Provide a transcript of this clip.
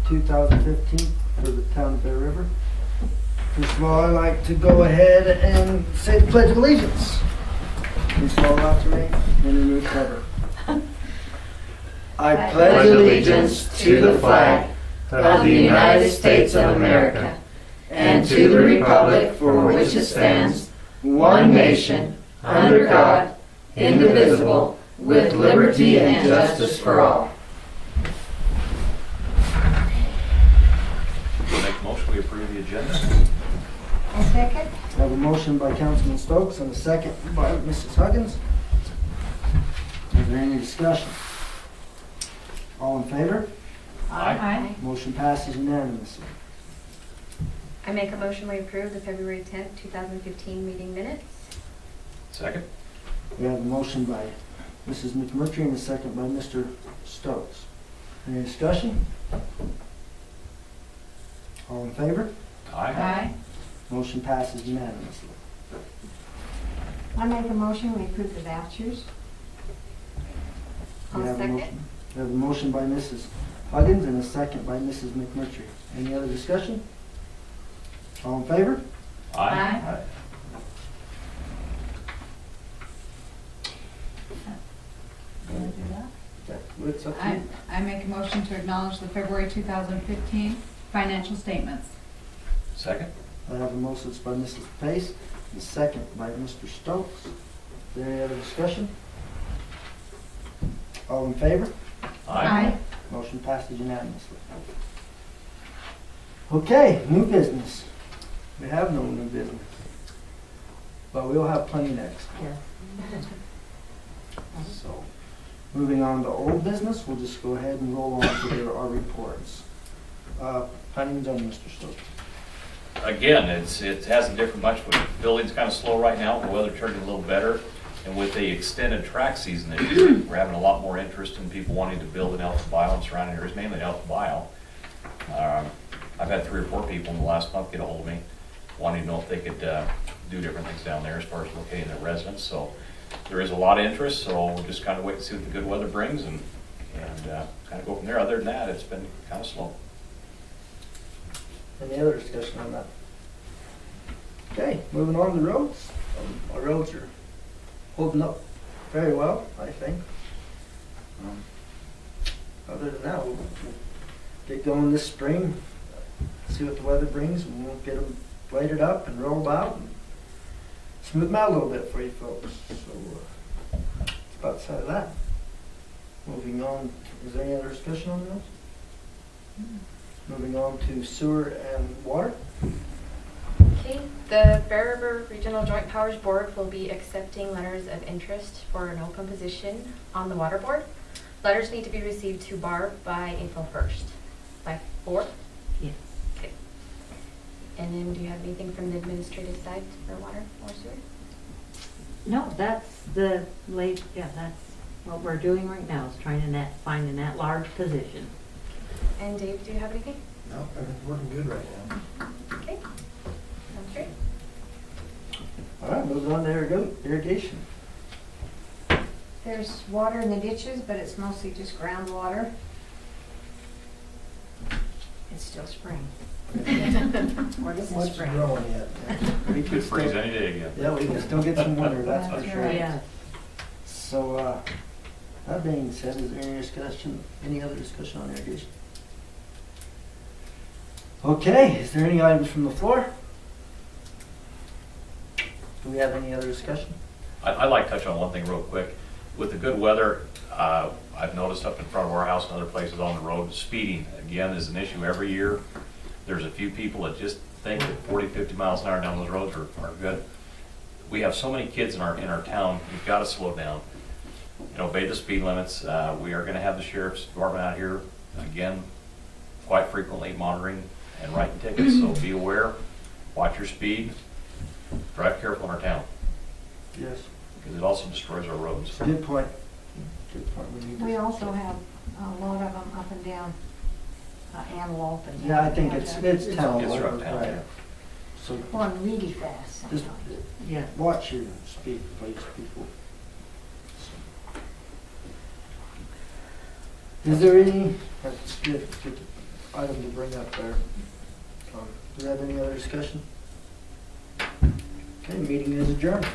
2015 for the town of Bear River. First of all, I'd like to go ahead and say the Pledge of Allegiance. Please follow after me and remove cover. I pledge allegiance to the flag of the United States of America and to the republic for which it stands, one nation, under God, indivisible, with liberty and justice for all. Make a motion, we approve the agenda. A second? I have a motion by Councilman Stokes and a second by Mrs. Huggins. Is there any discussion? All in favor? Aye. Motion passes unanimously. I make a motion we approve the February 10th, 2015 meeting minutes. Second? We have a motion by Mrs. McMurtry and a second by Mr. Stokes. Any discussion? All in favor? Aye. Motion passes unanimously. I make a motion, we approve the vouchers. We I'll have a second. motion. We have a motion by Mrs. Huggins and a second by Mrs. McMurtry. Any other discussion? All in favor? Aye. It's up to you. I make a motion to acknowledge the February 2015 financial statements. Second? I have a motion by Mrs. Pace and a second by Mr. Stokes. Is there any other discussion? All in favor? Motion passes unanimously. Okay, new business. We have no new business. But we'll have plenty next. So, moving on to old business, we'll just go ahead and roll on to our reports. Planning and zoning, Mr. Stokes. Again, it hasn't differed much, but building's kind of slow right now. The weather turned a little better. And with the extended track season this year, we're having a lot more interest in people wanting to build in Elton Bio and surrounding areas, mainly Elton Bio. I've had 3 or 4 people in the last month get a hold of me wanting to know if they could do different things down there as far as locating their residence. So there is a lot of interest, so we'll just kind of wait and see what the good weather brings and kind of go from there. Other than that, it's been kind of slow. Any other discussion on that? Okay, moving on to the roads. Our roads are holding up very well, I think. Other than that, we'll get going this spring, see what the weather brings, and we'll get them bladed up and rolled out and smooth them out a little bit for you folks. So that's about the side of that. Moving on, is there any other discussion on those? Moving on to sewer and water. Okay, the Bear River Regional Joint Powers Board will be accepting letters of interest for an open position on the water board. Letters need to be received to Barb by April 1st. By 4th? Yes. Okay. And then do you have anything from the administrative side for water or sewer? No, that's that's what we're doing right now, is trying to find an at-large position. And Dave, do you have anything? No, everything's working good right now. Okay. Sounds great. All right, moving on to irrigation. There's water in the ditches, but it's mostly just groundwater. It's still spring. Or this is What's spring. growing yet? We Could can freeze still, any day again. yeah, we can still get some winter, that's for That's sure. right. Yeah. So, that being said, is there any discussion, any other discussion on irrigation? Okay, is there any items from the floor? Do we have any other discussion? I'd like to touch on one thing real quick. With the good weather, I've noticed up in front of our house and other places on the road, speeding, again, is an issue every year. There's a few people that just think that 40, 50 miles an hour down those roads are good. We have so many kids in our town, we've got to slow down and obey the speed limits. We are going to have the sheriff's department out here, again, quite frequently monitoring and writing tickets, so be aware, watch your speed, drive careful in our town, Yes. because it also destroys our roads. Good point. Good point. need to- We also have a lot of them up and down Antelope and. Yeah, I think it's town. It's rough town, right. yeah. So Going really fast just sometimes. Yeah. watch your speed, please, people. Is there any, that's good, good. item to bring up there. Do we have any other discussion? Okay, meeting is adjourned.